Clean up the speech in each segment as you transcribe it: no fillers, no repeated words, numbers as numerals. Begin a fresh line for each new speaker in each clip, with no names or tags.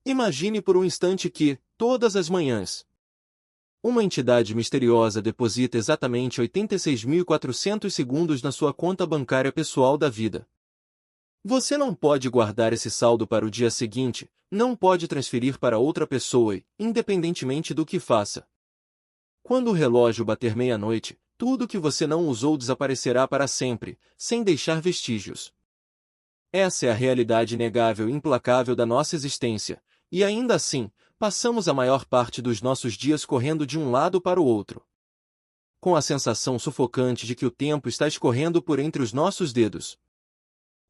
Imagine por um instante que, todas as manhãs, uma entidade misteriosa deposita exatamente 86.400 segundos na sua conta bancária pessoal da vida. Você não pode guardar esse saldo para o dia seguinte, não pode transferir para outra pessoa, independentemente do que faça. Quando o relógio bater meia-noite, tudo que você não usou desaparecerá para sempre, sem deixar vestígios. Essa é a realidade inegável e implacável da nossa existência, e ainda assim, passamos a maior parte dos nossos dias correndo de um lado para o outro, com a sensação sufocante de que o tempo está escorrendo por entre os nossos dedos.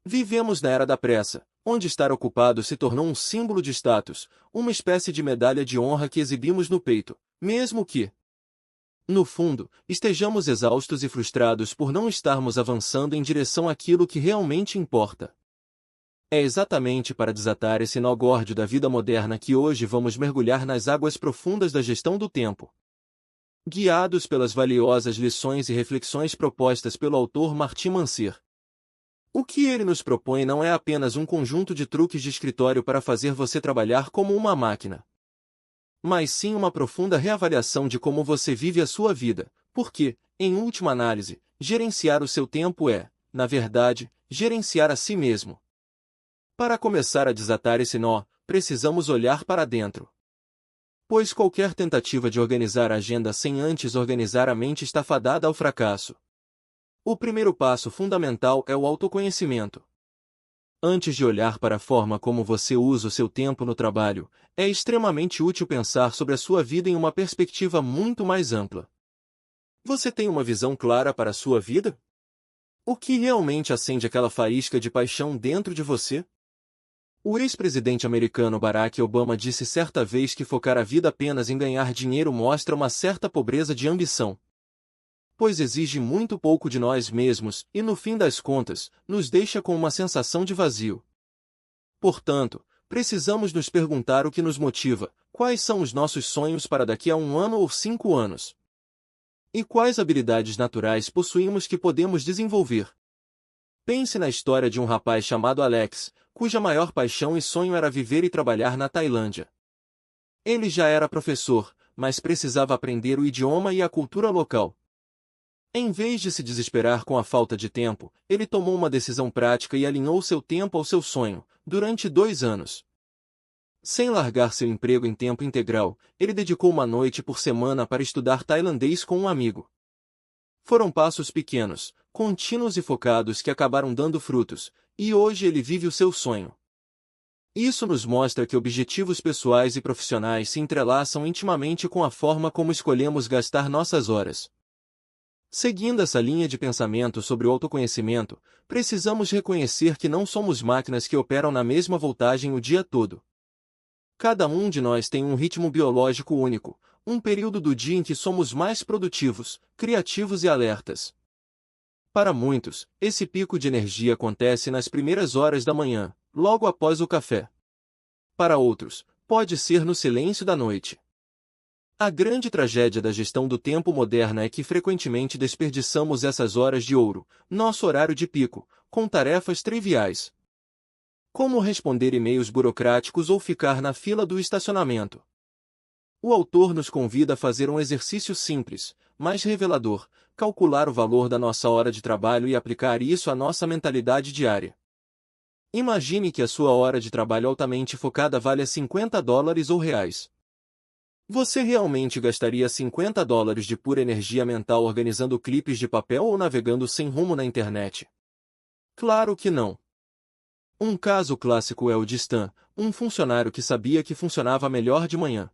Vivemos na era da pressa, onde estar ocupado se tornou um símbolo de status, uma espécie de medalha de honra que exibimos no peito, mesmo que, no fundo, estejamos exaustos e frustrados por não estarmos avançando em direção àquilo que realmente importa. É exatamente para desatar esse nó górdio da vida moderna que hoje vamos mergulhar nas águas profundas da gestão do tempo. Guiados pelas valiosas lições e reflexões propostas pelo autor Martin Mansur. O que ele nos propõe não é apenas um conjunto de truques de escritório para fazer você trabalhar como uma máquina, mas sim uma profunda reavaliação de como você vive a sua vida, porque, em última análise, gerenciar o seu tempo é, na verdade, gerenciar a si mesmo. Para começar a desatar esse nó, precisamos olhar para dentro. Pois qualquer tentativa de organizar a agenda sem antes organizar a mente está fadada ao fracasso. O primeiro passo fundamental é o autoconhecimento. Antes de olhar para a forma como você usa o seu tempo no trabalho, é extremamente útil pensar sobre a sua vida em uma perspectiva muito mais ampla. Você tem uma visão clara para a sua vida? O que realmente acende aquela faísca de paixão dentro de você? O ex-presidente americano Barack Obama disse certa vez que focar a vida apenas em ganhar dinheiro mostra uma certa pobreza de ambição, pois exige muito pouco de nós mesmos e, no fim das contas, nos deixa com uma sensação de vazio. Portanto, precisamos nos perguntar o que nos motiva, quais são os nossos sonhos para daqui a 1 ano ou 5 anos. E quais habilidades naturais possuímos que podemos desenvolver. Pense na história de um rapaz chamado Alex, cuja maior paixão e sonho era viver e trabalhar na Tailândia. Ele já era professor, mas precisava aprender o idioma e a cultura local. Em vez de se desesperar com a falta de tempo, ele tomou uma decisão prática e alinhou seu tempo ao seu sonho, durante 2 anos. Sem largar seu emprego em tempo integral, ele dedicou uma noite por semana para estudar tailandês com um amigo. Foram passos pequenos, contínuos e focados que acabaram dando frutos, e hoje ele vive o seu sonho. Isso nos mostra que objetivos pessoais e profissionais se entrelaçam intimamente com a forma como escolhemos gastar nossas horas. Seguindo essa linha de pensamento sobre o autoconhecimento, precisamos reconhecer que não somos máquinas que operam na mesma voltagem o dia todo. Cada um de nós tem um ritmo biológico único, um período do dia em que somos mais produtivos, criativos e alertas. Para muitos, esse pico de energia acontece nas primeiras horas da manhã, logo após o café. Para outros, pode ser no silêncio da noite. A grande tragédia da gestão do tempo moderna é que frequentemente desperdiçamos essas horas de ouro, nosso horário de pico, com tarefas triviais, como responder e-mails burocráticos ou ficar na fila do estacionamento. O autor nos convida a fazer um exercício simples, mas revelador, calcular o valor da nossa hora de trabalho e aplicar isso à nossa mentalidade diária. Imagine que a sua hora de trabalho altamente focada valha $50 ou reais. Você realmente gastaria $50 de pura energia mental organizando clipes de papel ou navegando sem rumo na internet? Claro que não. Um caso clássico é o de Stan, um funcionário que sabia que funcionava melhor de manhã.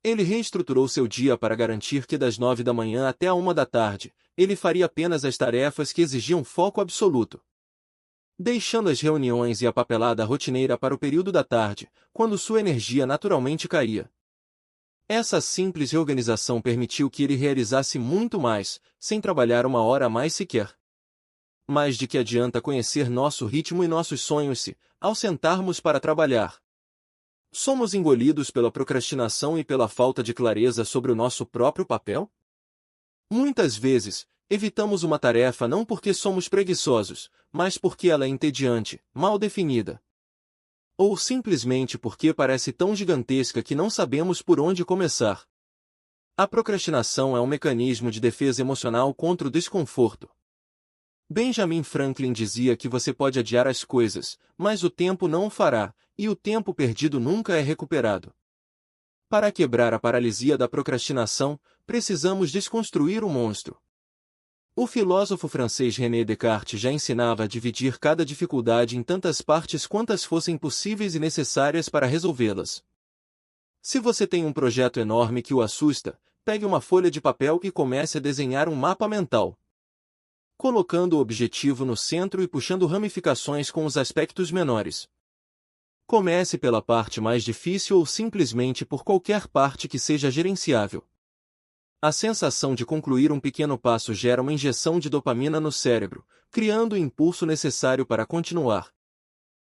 Ele reestruturou seu dia para garantir que das 9 da manhã até a 1 da tarde, ele faria apenas as tarefas que exigiam foco absoluto, deixando as reuniões e a papelada rotineira para o período da tarde, quando sua energia naturalmente caía. Essa simples reorganização permitiu que ele realizasse muito mais, sem trabalhar 1 hora a mais sequer. Mas de que adianta conhecer nosso ritmo e nossos sonhos se, ao sentarmos para trabalhar, somos engolidos pela procrastinação e pela falta de clareza sobre o nosso próprio papel? Muitas vezes, evitamos uma tarefa não porque somos preguiçosos, mas porque ela é entediante, mal definida, Ou simplesmente porque parece tão gigantesca que não sabemos por onde começar. A procrastinação é um mecanismo de defesa emocional contra o desconforto. Benjamin Franklin dizia que você pode adiar as coisas, mas o tempo não o fará, e o tempo perdido nunca é recuperado. Para quebrar a paralisia da procrastinação, precisamos desconstruir o monstro. O filósofo francês René Descartes já ensinava a dividir cada dificuldade em tantas partes quantas fossem possíveis e necessárias para resolvê-las. Se você tem um projeto enorme que o assusta, pegue uma folha de papel e comece a desenhar um mapa mental, colocando o objetivo no centro e puxando ramificações com os aspectos menores. Comece pela parte mais difícil ou simplesmente por qualquer parte que seja gerenciável. A sensação de concluir um pequeno passo gera uma injeção de dopamina no cérebro, criando o impulso necessário para continuar.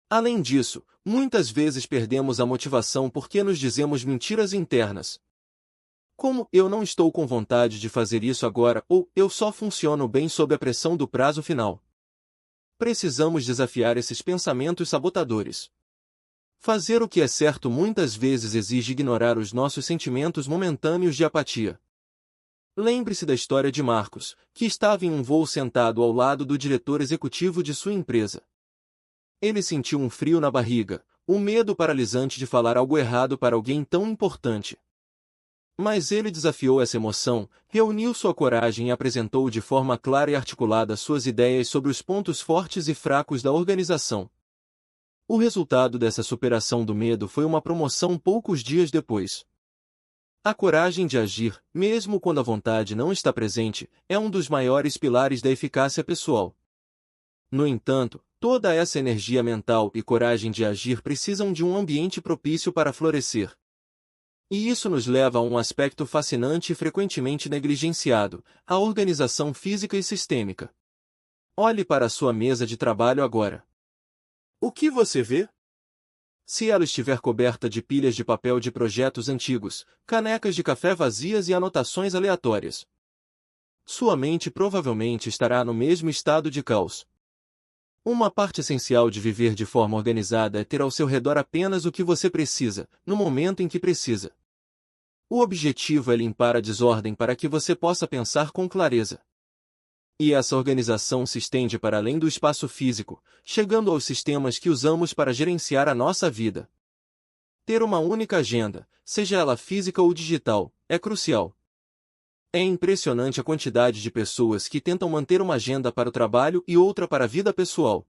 Além disso, muitas vezes perdemos a motivação porque nos dizemos mentiras internas. Como "eu não estou com vontade de fazer isso agora" ou "eu só funciono bem sob a pressão do prazo final". Precisamos desafiar esses pensamentos sabotadores. Fazer o que é certo muitas vezes exige ignorar os nossos sentimentos momentâneos de apatia. Lembre-se da história de Marcos, que estava em um voo sentado ao lado do diretor executivo de sua empresa. Ele sentiu um frio na barriga, um medo paralisante de falar algo errado para alguém tão importante. Mas ele desafiou essa emoção, reuniu sua coragem e apresentou de forma clara e articulada suas ideias sobre os pontos fortes e fracos da organização. O resultado dessa superação do medo foi uma promoção poucos dias depois. A coragem de agir, mesmo quando a vontade não está presente, é um dos maiores pilares da eficácia pessoal. No entanto, toda essa energia mental e coragem de agir precisam de um ambiente propício para florescer. E isso nos leva a um aspecto fascinante e frequentemente negligenciado: a organização física e sistêmica. Olhe para a sua mesa de trabalho agora. O que você vê? Se ela estiver coberta de pilhas de papel de projetos antigos, canecas de café vazias e anotações aleatórias, sua mente provavelmente estará no mesmo estado de caos. Uma parte essencial de viver de forma organizada é ter ao seu redor apenas o que você precisa, no momento em que precisa. O objetivo é limpar a desordem para que você possa pensar com clareza. E essa organização se estende para além do espaço físico, chegando aos sistemas que usamos para gerenciar a nossa vida. Ter uma única agenda, seja ela física ou digital, é crucial. É impressionante a quantidade de pessoas que tentam manter uma agenda para o trabalho e outra para a vida pessoal,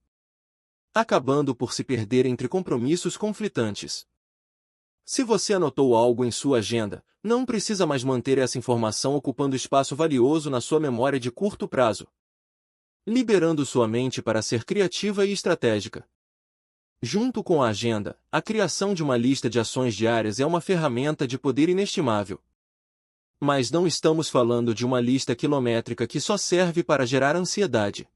acabando por se perder entre compromissos conflitantes. Se você anotou algo em sua agenda, não precisa mais manter essa informação ocupando espaço valioso na sua memória de curto prazo, liberando sua mente para ser criativa e estratégica. Junto com a agenda, a criação de uma lista de ações diárias é uma ferramenta de poder inestimável. Mas não estamos falando de uma lista quilométrica que só serve para gerar ansiedade.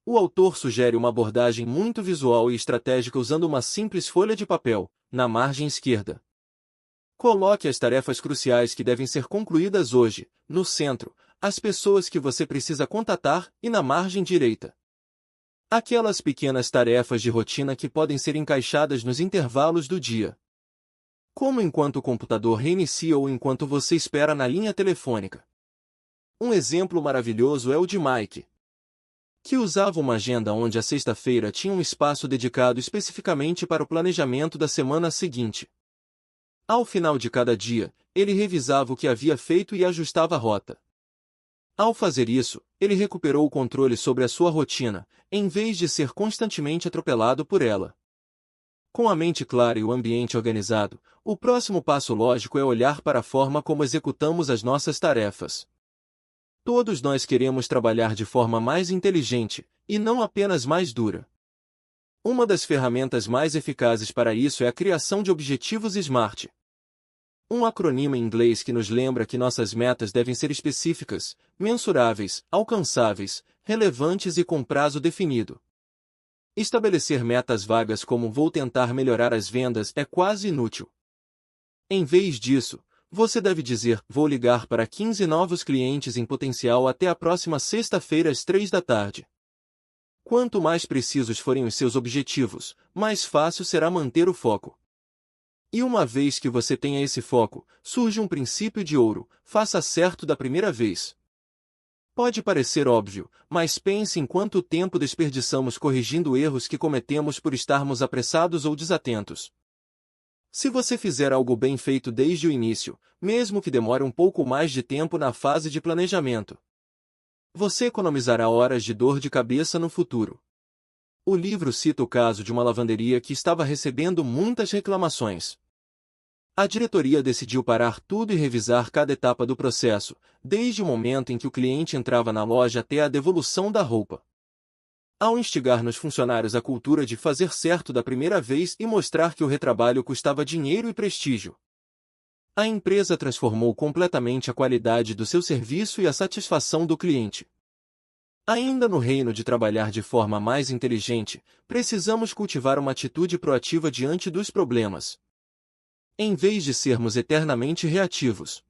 O autor sugere uma abordagem muito visual e estratégica usando uma simples folha de papel, na margem esquerda. Coloque as tarefas cruciais que devem ser concluídas hoje, no centro, as pessoas que você precisa contatar, e na margem direita, aquelas pequenas tarefas de rotina que podem ser encaixadas nos intervalos do dia, como enquanto o computador reinicia ou enquanto você espera na linha telefônica. Um exemplo maravilhoso é o de Mike, que usava uma agenda onde a sexta-feira tinha um espaço dedicado especificamente para o planejamento da semana seguinte. Ao final de cada dia, ele revisava o que havia feito e ajustava a rota. Ao fazer isso, ele recuperou o controle sobre a sua rotina, em vez de ser constantemente atropelado por ela. Com a mente clara e o ambiente organizado, o próximo passo lógico é olhar para a forma como executamos as nossas tarefas. Todos nós queremos trabalhar de forma mais inteligente, e não apenas mais dura. Uma das ferramentas mais eficazes para isso é a criação de objetivos SMART. Um acrônimo em inglês que nos lembra que nossas metas devem ser específicas, mensuráveis, alcançáveis, relevantes e com prazo definido. Estabelecer metas vagas como "vou tentar melhorar as vendas" é quase inútil. Em vez disso, você deve dizer: "vou ligar para 15 novos clientes em potencial até a próxima sexta-feira às 3 da tarde". Quanto mais precisos forem os seus objetivos, mais fácil será manter o foco. E uma vez que você tenha esse foco, surge um princípio de ouro: faça certo da primeira vez. Pode parecer óbvio, mas pense em quanto tempo desperdiçamos corrigindo erros que cometemos por estarmos apressados ou desatentos. Se você fizer algo bem feito desde o início, mesmo que demore um pouco mais de tempo na fase de planejamento, você economizará horas de dor de cabeça no futuro. O livro cita o caso de uma lavanderia que estava recebendo muitas reclamações. A diretoria decidiu parar tudo e revisar cada etapa do processo, desde o momento em que o cliente entrava na loja até a devolução da roupa. Ao instigar nos funcionários a cultura de fazer certo da primeira vez e mostrar que o retrabalho custava dinheiro e prestígio, a empresa transformou completamente a qualidade do seu serviço e a satisfação do cliente. Ainda no reino de trabalhar de forma mais inteligente, precisamos cultivar uma atitude proativa diante dos problemas, em vez de sermos eternamente reativos.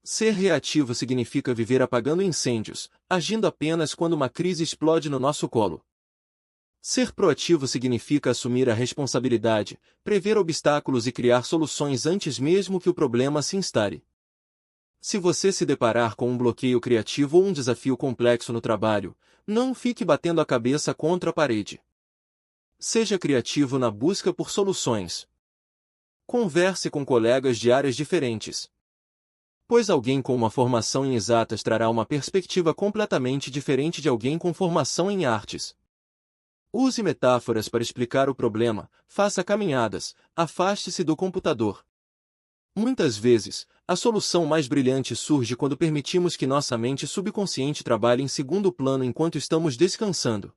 Ser reativo significa viver apagando incêndios, agindo apenas quando uma crise explode no nosso colo. Ser proativo significa assumir a responsabilidade, prever obstáculos e criar soluções antes mesmo que o problema se instale. Se você se deparar com um bloqueio criativo ou um desafio complexo no trabalho, não fique batendo a cabeça contra a parede. Seja criativo na busca por soluções. Converse com colegas de áreas diferentes, pois alguém com uma formação em exatas trará uma perspectiva completamente diferente de alguém com formação em artes. Use metáforas para explicar o problema, faça caminhadas, afaste-se do computador. Muitas vezes, a solução mais brilhante surge quando permitimos que nossa mente subconsciente trabalhe em segundo plano enquanto estamos descansando.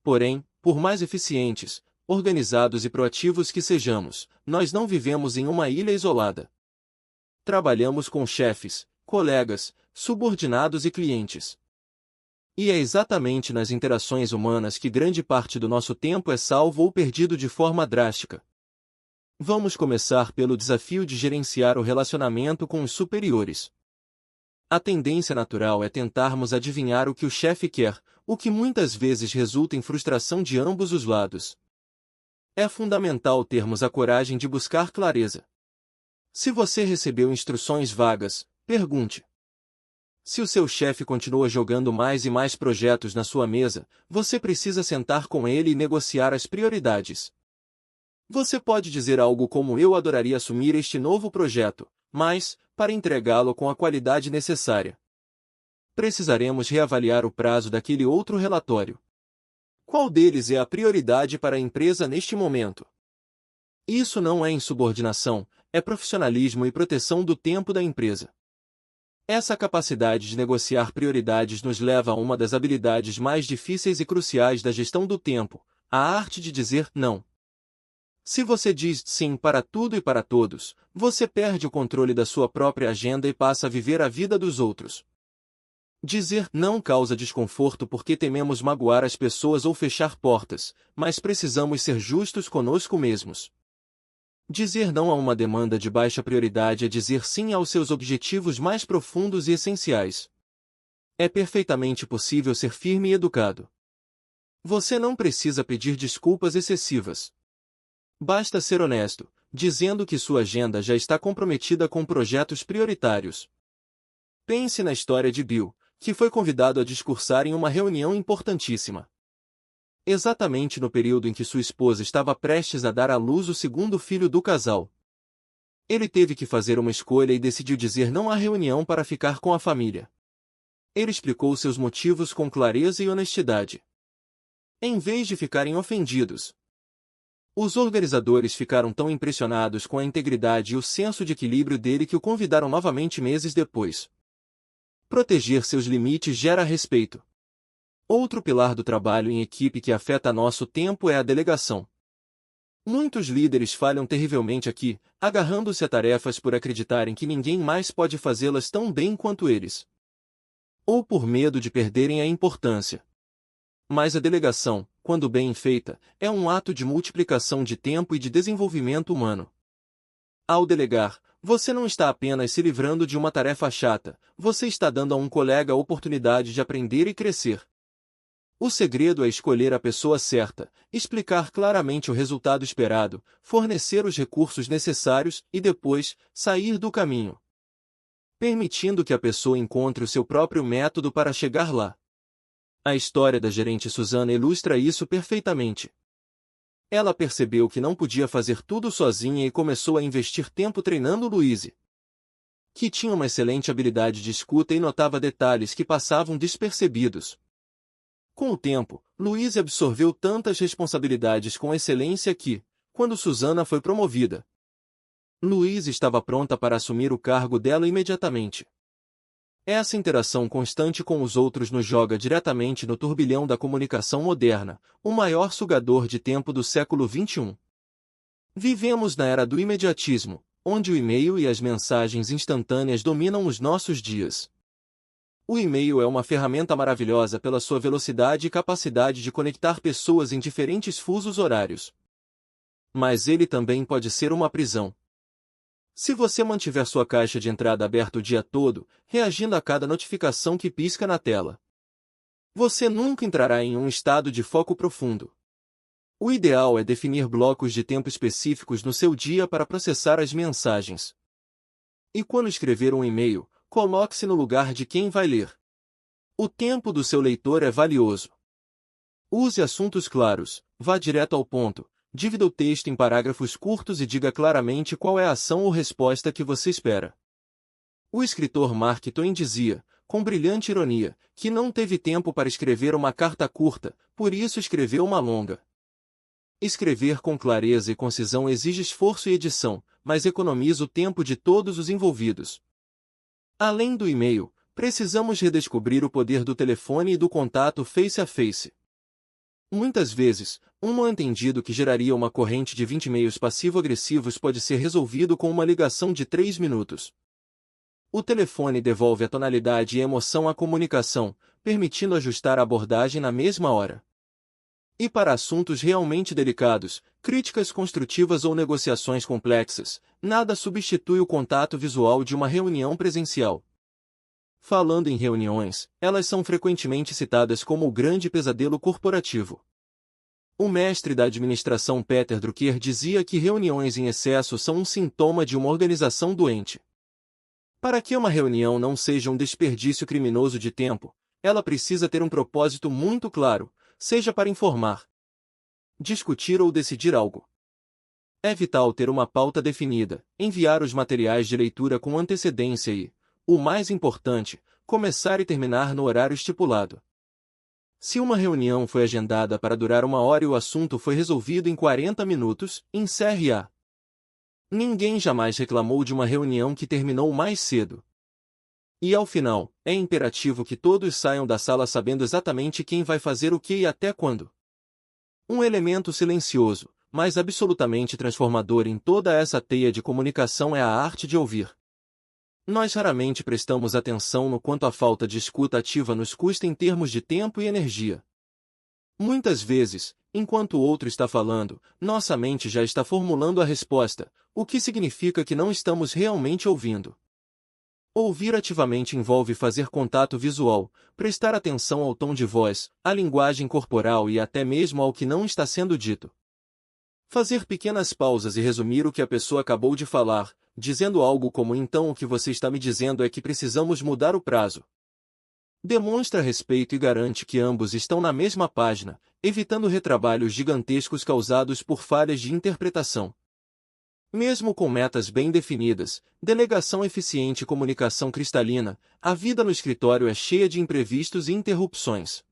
Porém, por mais eficientes, organizados e proativos que sejamos, nós não vivemos em uma ilha isolada. Trabalhamos com chefes, colegas, subordinados e clientes. E é exatamente nas interações humanas que grande parte do nosso tempo é salvo ou perdido de forma drástica. Vamos começar pelo desafio de gerenciar o relacionamento com os superiores. A tendência natural é tentarmos adivinhar o que o chefe quer, o que muitas vezes resulta em frustração de ambos os lados. É fundamental termos a coragem de buscar clareza. Se você recebeu instruções vagas, pergunte. Se o seu chefe continua jogando mais e mais projetos na sua mesa, você precisa sentar com ele e negociar as prioridades. Você pode dizer algo como: eu adoraria assumir este novo projeto, mas, para entregá-lo com a qualidade necessária, precisaremos reavaliar o prazo daquele outro relatório. Qual deles é a prioridade para a empresa neste momento? Isso não é insubordinação, é profissionalismo e proteção do tempo da empresa. Essa capacidade de negociar prioridades nos leva a uma das habilidades mais difíceis e cruciais da gestão do tempo: a arte de dizer não. Se você diz sim para tudo e para todos, você perde o controle da sua própria agenda e passa a viver a vida dos outros. Dizer não causa desconforto porque tememos magoar as pessoas ou fechar portas, mas precisamos ser justos conosco mesmos. Dizer não a uma demanda de baixa prioridade é dizer sim aos seus objetivos mais profundos e essenciais. É perfeitamente possível ser firme e educado. Você não precisa pedir desculpas excessivas. Basta ser honesto, dizendo que sua agenda já está comprometida com projetos prioritários. Pense na história de Bill, que foi convidado a discursar em uma reunião importantíssima. Exatamente no período em que sua esposa estava prestes a dar à luz o segundo filho do casal. Ele teve que fazer uma escolha e decidiu dizer não à reunião para ficar com a família. Ele explicou seus motivos com clareza e honestidade. Em vez de ficarem ofendidos, os organizadores ficaram tão impressionados com a integridade e o senso de equilíbrio dele que o convidaram novamente meses depois. Proteger seus limites gera respeito. Outro pilar do trabalho em equipe que afeta nosso tempo é a delegação. Muitos líderes falham terrivelmente aqui, agarrando-se a tarefas por acreditarem que ninguém mais pode fazê-las tão bem quanto eles, ou por medo de perderem a importância. Mas a delegação, quando bem feita, é um ato de multiplicação de tempo e de desenvolvimento humano. Ao delegar, você não está apenas se livrando de uma tarefa chata, você está dando a um colega a oportunidade de aprender e crescer. O segredo é escolher a pessoa certa, explicar claramente o resultado esperado, fornecer os recursos necessários e depois, sair do caminho, permitindo que a pessoa encontre o seu próprio método para chegar lá. A história da gerente Susana ilustra isso perfeitamente. Ela percebeu que não podia fazer tudo sozinha e começou a investir tempo treinando Louise, que tinha uma excelente habilidade de escuta e notava detalhes que passavam despercebidos. Com o tempo, Louise absorveu tantas responsabilidades com excelência que, quando Susana foi promovida, Louise estava pronta para assumir o cargo dela imediatamente. Essa interação constante com os outros nos joga diretamente no turbilhão da comunicação moderna, o maior sugador de tempo do século XXI. Vivemos na era do imediatismo, onde o e-mail e as mensagens instantâneas dominam os nossos dias. O e-mail é uma ferramenta maravilhosa pela sua velocidade e capacidade de conectar pessoas em diferentes fusos horários. Mas ele também pode ser uma prisão. Se você mantiver sua caixa de entrada aberta o dia todo, reagindo a cada notificação que pisca na tela, você nunca entrará em um estado de foco profundo. O ideal é definir blocos de tempo específicos no seu dia para processar as mensagens. E quando escrever um e-mail, coloque-se no lugar de quem vai ler. O tempo do seu leitor é valioso. Use assuntos claros, vá direto ao ponto, divida o texto em parágrafos curtos e diga claramente qual é a ação ou resposta que você espera. O escritor Mark Twain dizia, com brilhante ironia, que não teve tempo para escrever uma carta curta, por isso escreveu uma longa. Escrever com clareza e concisão exige esforço e edição, mas economiza o tempo de todos os envolvidos. Além do e-mail, precisamos redescobrir o poder do telefone e do contato face a face. Muitas vezes, um mal-entendido que geraria uma corrente de 20 e-mails passivo-agressivos pode ser resolvido com uma ligação de 3 minutos. O telefone devolve a tonalidade e emoção à comunicação, permitindo ajustar a abordagem na mesma hora. E para assuntos realmente delicados, críticas construtivas ou negociações complexas, nada substitui o contato visual de uma reunião presencial. Falando em reuniões, elas são frequentemente citadas como o grande pesadelo corporativo. O mestre da administração Peter Drucker dizia que reuniões em excesso são um sintoma de uma organização doente. Para que uma reunião não seja um desperdício criminoso de tempo, ela precisa ter um propósito muito claro, seja para informar, discutir ou decidir algo. É vital ter uma pauta definida, enviar os materiais de leitura com antecedência e, o mais importante, começar e terminar no horário estipulado. Se uma reunião foi agendada para durar 1 hora e o assunto foi resolvido em 40 minutos, encerre-a. Ninguém jamais reclamou de uma reunião que terminou mais cedo. E ao final, é imperativo que todos saiam da sala sabendo exatamente quem vai fazer o que e até quando. Um elemento silencioso, mas absolutamente transformador em toda essa teia de comunicação é a arte de ouvir. Nós raramente prestamos atenção no quanto a falta de escuta ativa nos custa em termos de tempo e energia. Muitas vezes, enquanto o outro está falando, nossa mente já está formulando a resposta, o que significa que não estamos realmente ouvindo. Ouvir ativamente envolve fazer contato visual, prestar atenção ao tom de voz, à linguagem corporal e até mesmo ao que não está sendo dito. Fazer pequenas pausas e resumir o que a pessoa acabou de falar, dizendo algo como então o que você está me dizendo é que precisamos mudar o prazo. Demonstra respeito e garante que ambos estão na mesma página, evitando retrabalhos gigantescos causados por falhas de interpretação. Mesmo com metas bem definidas, delegação eficiente e comunicação cristalina, a vida no escritório é cheia de imprevistos e interrupções.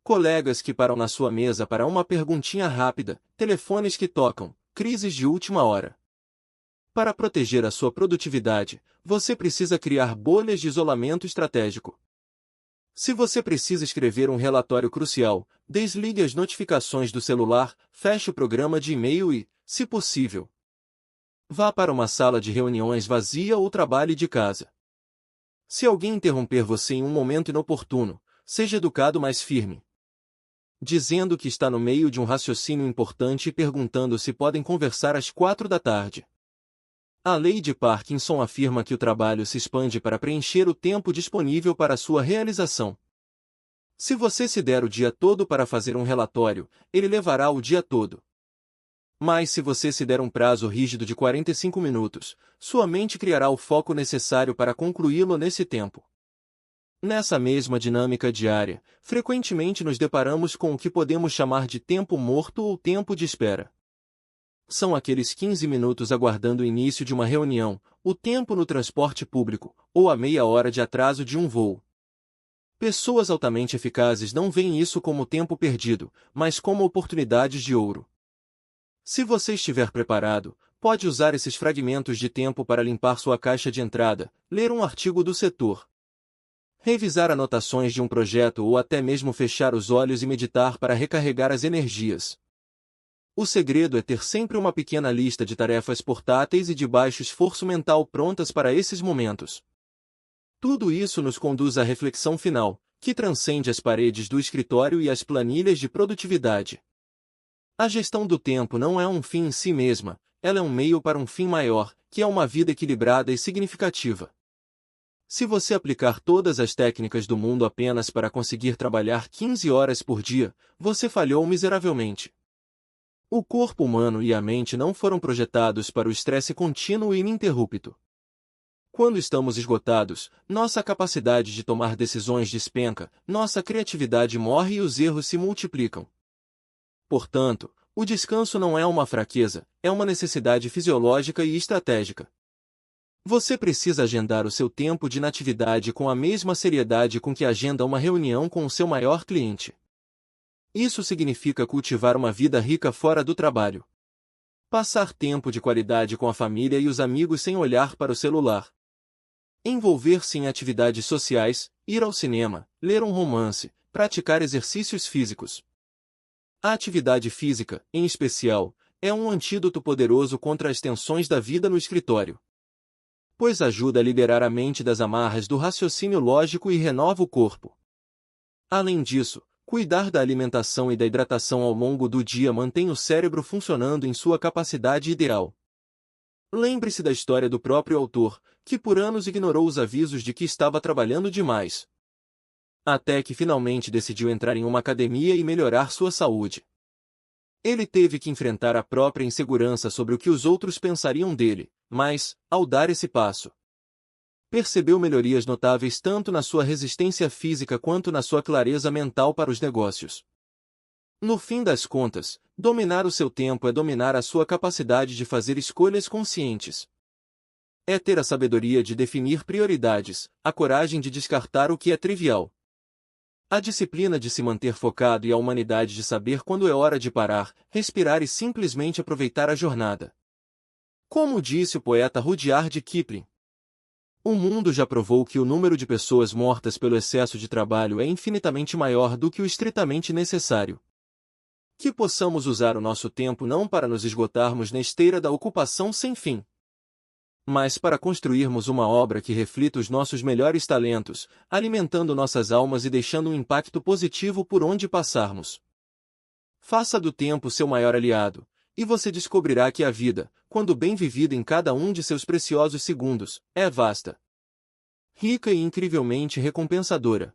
Colegas que param na sua mesa para uma perguntinha rápida, telefones que tocam, crises de última hora. Para proteger a sua produtividade, você precisa criar bolhas de isolamento estratégico. Se você precisa escrever um relatório crucial, desligue as notificações do celular, feche o programa de e-mail e, se possível, vá para uma sala de reuniões vazia ou trabalhe de casa. Se alguém interromper você em um momento inoportuno, seja educado mais firme, dizendo que está no meio de um raciocínio importante e perguntando se podem conversar às 4 da tarde. A lei de Parkinson afirma que o trabalho se expande para preencher o tempo disponível para sua realização. Se você se der o dia todo para fazer um relatório, ele levará o dia todo. Mas se você se der um prazo rígido de 45 minutos, sua mente criará o foco necessário para concluí-lo nesse tempo. Nessa mesma dinâmica diária, frequentemente nos deparamos com o que podemos chamar de tempo morto ou tempo de espera. São aqueles 15 minutos aguardando o início de uma reunião, o tempo no transporte público, ou a meia hora de atraso de um voo. Pessoas altamente eficazes não veem isso como tempo perdido, mas como oportunidades de ouro. Se você estiver preparado, pode usar esses fragmentos de tempo para limpar sua caixa de entrada, ler um artigo do setor, revisar anotações de um projeto ou até mesmo fechar os olhos e meditar para recarregar as energias. O segredo é ter sempre uma pequena lista de tarefas portáteis e de baixo esforço mental prontas para esses momentos. Tudo isso nos conduz à reflexão final, que transcende as paredes do escritório e as planilhas de produtividade. A gestão do tempo não é um fim em si mesma, ela é um meio para um fim maior, que é uma vida equilibrada e significativa. Se você aplicar todas as técnicas do mundo apenas para conseguir trabalhar 15 horas por dia, você falhou miseravelmente. O corpo humano e a mente não foram projetados para o estresse contínuo e ininterrupto. Quando estamos esgotados, nossa capacidade de tomar decisões despenca, nossa criatividade morre e os erros se multiplicam. Portanto, o descanso não é uma fraqueza, é uma necessidade fisiológica e estratégica. Você precisa agendar o seu tempo de inatividade com a mesma seriedade com que agenda uma reunião com o seu maior cliente. Isso significa cultivar uma vida rica fora do trabalho. Passar tempo de qualidade com a família e os amigos sem olhar para o celular. Envolver-se em atividades sociais, ir ao cinema, ler um romance, praticar exercícios físicos. A atividade física, em especial, é um antídoto poderoso contra as tensões da vida no escritório, pois ajuda a liberar a mente das amarras do raciocínio lógico e renova o corpo. Além disso, cuidar da alimentação e da hidratação ao longo do dia mantém o cérebro funcionando em sua capacidade ideal. Lembre-se da história do próprio autor, que por anos ignorou os avisos de que estava trabalhando demais, até que finalmente decidiu entrar em uma academia e melhorar sua saúde. Ele teve que enfrentar a própria insegurança sobre o que os outros pensariam dele, mas, ao dar esse passo, percebeu melhorias notáveis tanto na sua resistência física quanto na sua clareza mental para os negócios. No fim das contas, dominar o seu tempo é dominar a sua capacidade de fazer escolhas conscientes. É ter a sabedoria de definir prioridades, a coragem de descartar o que é trivial, a disciplina de se manter focado e a humanidade de saber quando é hora de parar, respirar e simplesmente aproveitar a jornada. Como disse o poeta Rudyard Kipling, o mundo já provou que o número de pessoas mortas pelo excesso de trabalho é infinitamente maior do que o estritamente necessário. Que possamos usar o nosso tempo não para nos esgotarmos na esteira da ocupação sem fim, mas para construirmos uma obra que reflita os nossos melhores talentos, alimentando nossas almas e deixando um impacto positivo por onde passarmos. Faça do tempo seu maior aliado, e você descobrirá que a vida, quando bem vivida em cada um de seus preciosos segundos, é vasta, rica e incrivelmente recompensadora.